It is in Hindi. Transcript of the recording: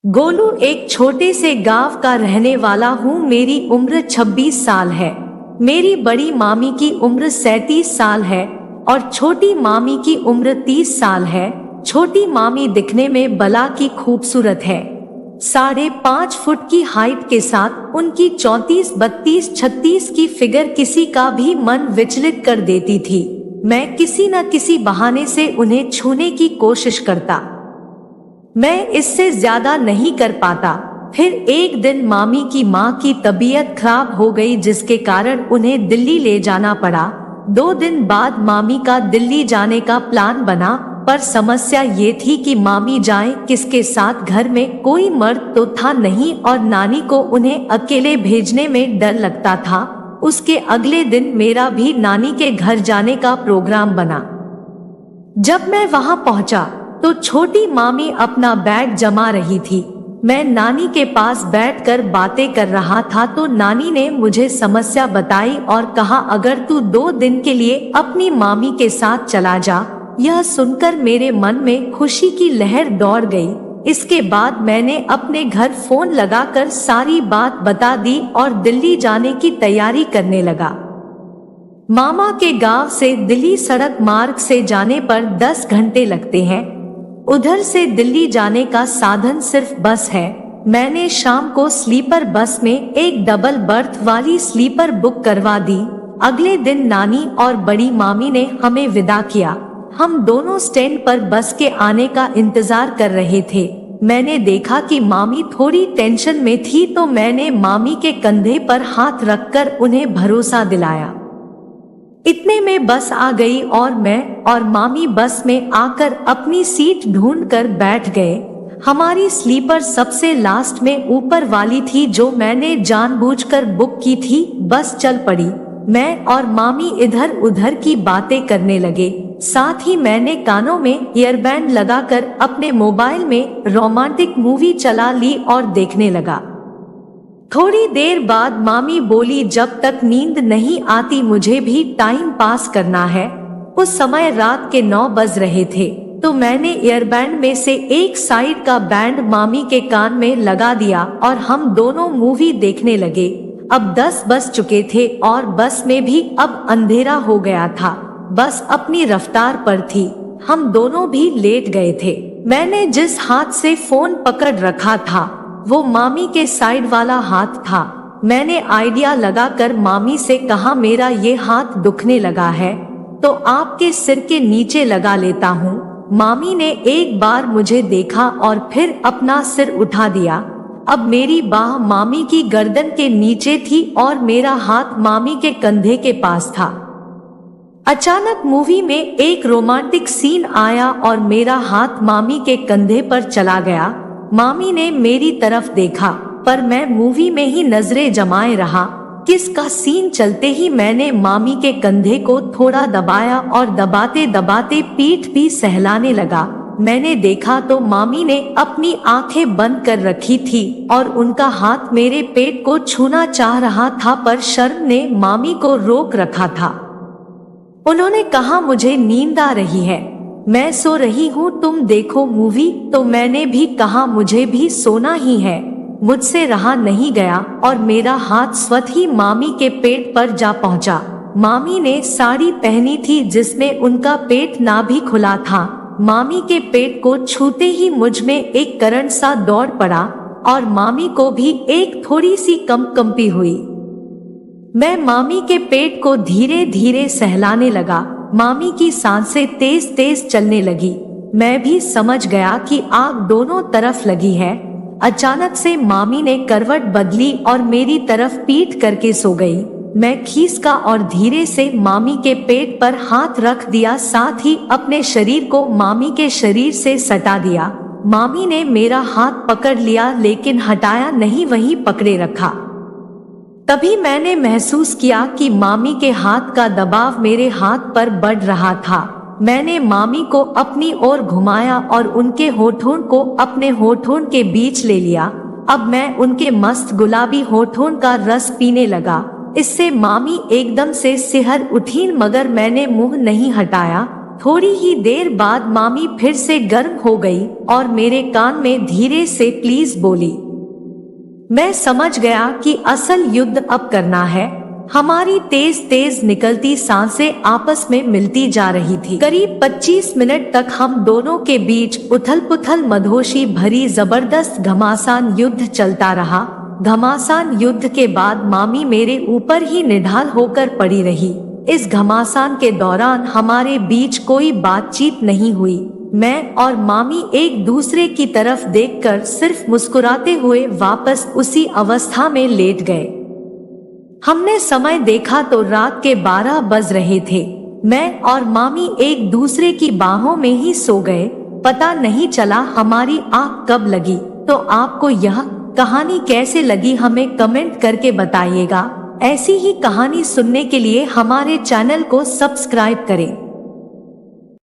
गोलू एक छोटे से गांव का रहने वाला हूँ। मेरी उम्र 26 साल है। मेरी बड़ी मामी की उम्र 37 साल है और छोटी मामी की उम्र 30 साल है। छोटी मामी दिखने में बला की खूबसूरत है। 5.5 फुट की हाइट के साथ उनकी 34, 32, 36 की फिगर किसी का भी मन विचलित कर देती थी। मैं किसी न किसी बहाने से उन्हें छूने की कोशिश करता। मैं इससे ज्यादा नहीं कर पाता। फिर एक दिन मामी की माँ की तबीयत खराब हो गई, जिसके कारण उन्हें दिल्ली ले जाना पड़ा। 2 दिन बाद मामी का दिल्ली जाने का प्लान बना, पर समस्या ये थी कि मामी जाएं किसके साथ। घर में कोई मर्द तो था नहीं और नानी को उन्हें अकेले भेजने में डर लगता था। उसके अगले दिन मेरा भी नानी के घर जाने का प्रोग्राम बना। जब मैं वहां पहुंचा तो छोटी मामी अपना बैग जमा रही थी। मैं नानी के पास बैठकर बातें कर रहा था तो नानी ने मुझे समस्या बताई और कहा, अगर तू 2 दिन के लिए अपनी मामी के साथ चला जा। यह सुनकर मेरे मन में खुशी की लहर दौड़ गई। इसके बाद मैंने अपने घर फोन लगाकर सारी बात बता दी और दिल्ली जाने की तैयारी करने लगा। मामा के गांव से दिल्ली सड़क मार्ग से जाने पर 10 घंटे लगते हैं। उधर से दिल्ली जाने का साधन सिर्फ बस है। मैंने शाम को स्लीपर बस में एक डबल बर्थ वाली स्लीपर बुक करवा दी। अगले दिन नानी और बड़ी मामी ने हमें विदा किया। हम दोनों स्टैंड पर बस के आने का इंतजार कर रहे थे। मैंने देखा कि मामी थोड़ी टेंशन में थी तो मैंने मामी के कंधे पर हाथ रखकर उन्हें भरोसा दिलाया। इतने में बस आ गई और मैं और मामी बस में आकर अपनी सीट ढूंढकर बैठ गए। हमारी स्लीपर सबसे लास्ट में ऊपर वाली थी, जो मैंने जानबूझकर बुक की थी। बस चल पड़ी। मैं और मामी इधर उधर की बातें करने लगे। साथ ही मैंने कानों में ईयरबैंड लगाकर अपने मोबाइल में रोमांटिक मूवी चला ली और देखने लगा। थोड़ी देर बाद मामी बोली, जब तक नींद नहीं आती मुझे भी टाइम पास करना है। उस समय रात के 9 बज रहे थे तो मैंने ईयरबैंड में से एक साइड का बैंड मामी के कान में लगा दिया और हम दोनों मूवी देखने लगे। अब 10 बज चुके थे और बस में भी अब अंधेरा हो गया था। बस अपनी रफ्तार पर थी। हम दोनों भी लेट गए थे। मैंने जिस हाथ से फोन पकड़ रखा था वो मामी के साइड वाला हाथ था। मैंने आइडिया लगाकर मामी से कहा, मेरा ये हाथ दुखने लगा है तो आपके सिर के नीचे लगा लेता हूँ। मामी ने एक बार मुझे देखा और फिर अपना सिर उठा दिया। अब मेरी बाह मामी की गर्दन के नीचे थी और मेरा हाथ मामी के कंधे के पास था। अचानक मूवी में एक रोमांटिक सीन आया और मेरा हाथ मामी के कंधे पर चला गया। मामी ने मेरी तरफ देखा पर मैं मूवी में ही नजरें जमाए रहा। किसका सीन चलते ही मैंने मामी के कंधे को थोड़ा दबाया और दबाते दबाते पीठ भी सहलाने लगा। मैंने देखा तो मामी ने अपनी आंखें बंद कर रखी थी और उनका हाथ मेरे पेट को छूना चाह रहा था, पर शर्म ने मामी को रोक रखा था। उन्होंने कहा, मुझे नींद आ रही है, मैं सो रही हूँ, तुम देखो मूवी। तो मैंने भी कहा, मुझे भी सोना ही है। मुझसे रहा नहीं गया और मेरा हाथ स्वतः ही मामी के पेट पर जा पहुँचा। मामी ने साड़ी पहनी थी जिसमें उनका पेट ना भी खुला था। मामी के पेट को छूते ही मुझ में एक करंट सा दौड़ पड़ा और मामी को भी एक थोड़ी सी कंपी हुई। मैं मामी के पेट को धीरे धीरे सहलाने लगा। मामी की सांसें तेज तेज चलने लगी। मैं भी समझ गया कि आग दोनों तरफ लगी है। अचानक से मामी ने करवट बदली और मेरी तरफ पीठ करके सो गई। मैं खींचका और धीरे से मामी के पेट पर हाथ रख दिया, साथ ही अपने शरीर को मामी के शरीर से सटा दिया। मामी ने मेरा हाथ पकड़ लिया लेकिन हटाया नहीं, वहीं पकड़े रखा। तभी मैंने महसूस किया कि मामी के हाथ का दबाव मेरे हाथ पर बढ़ रहा था। मैंने मामी को अपनी ओर घुमाया और उनके होठों को अपने होठों के बीच ले लिया। अब मैं उनके मस्त गुलाबी होठों का रस पीने लगा। इससे मामी एकदम से सिहर उठी, मगर मैंने मुंह नहीं हटाया थोड़ी ही देर बाद मामी फिर से गर्म हो गई और मेरे कान में धीरे से प्लीज बोली। मैं समझ गया कि असल युद्ध अब करना है। हमारी तेज तेज निकलती सांसें आपस में मिलती जा रही थी। करीब 25 मिनट तक हम दोनों के बीच उथल पुथल मधोशी भरी जबरदस्त घमासान युद्ध चलता रहा। घमासान युद्ध के बाद मामी मेरे ऊपर ही निढाल होकर पड़ी रही। इस घमासान के दौरान हमारे बीच कोई बातचीत नहीं हुई। मैं और मामी एक दूसरे की तरफ देखकर सिर्फ मुस्कुराते हुए वापस उसी अवस्था में लेट गए। हमने समय देखा तो रात के 12 बज रहे थे। मैं और मामी एक दूसरे की बाहों में ही सो गए। पता नहीं चला हमारी आँख कब लगी। तो आपको यह कहानी कैसे लगी हमें कमेंट करके बताइएगा। ऐसी ही कहानी सुनने के लिए हमारे चैनल को सब्सक्राइब करें।